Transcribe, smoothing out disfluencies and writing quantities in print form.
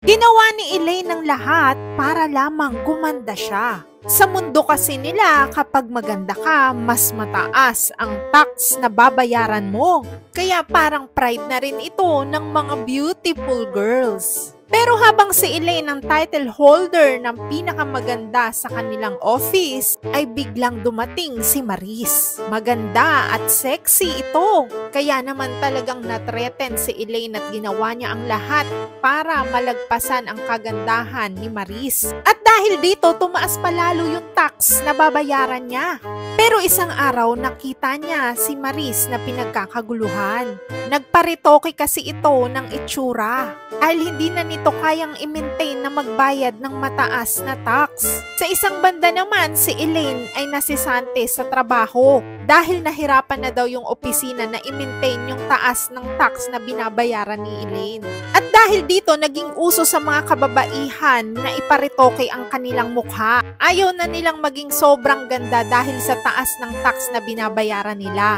Ginawa ni Elaine ang lahat para lamang gumanda siya. Sa mundo kasi nila, kapag maganda ka, mas mataas ang tax na babayaran mo. Kaya parang pride na rin ito ng mga beautiful girls. Pero habang si Elaine ang title holder ng pinakamaganda sa kanilang office, ay biglang dumating si Maris. Maganda at sexy ito. Kaya naman talagang natreten si Elaine at ginawa niya ang lahat para malagpasan ang kagandahan ni Maris. At dahil dito, tumaas pa lalo yung tax na babayaran niya. Pero isang araw, nakita niya si Maris na pinagkakaguluhan. Nagparitoke kasi ito ng itsura dahil hindi na nito kayang i-maintain na magbayad ng mataas na tax. Sa isang banda naman, si Elaine ay nasisante sa trabaho dahil nahirapan na daw yung opisina na i-maintain yung taas ng tax na binabayaran ni Elaine. At dahil dito, naging uso sa mga kababaihan na iparitoke ang kanilang mukha. Ayaw na nilang maging sobrang ganda dahil sa taas ng tax na binabayaran nila.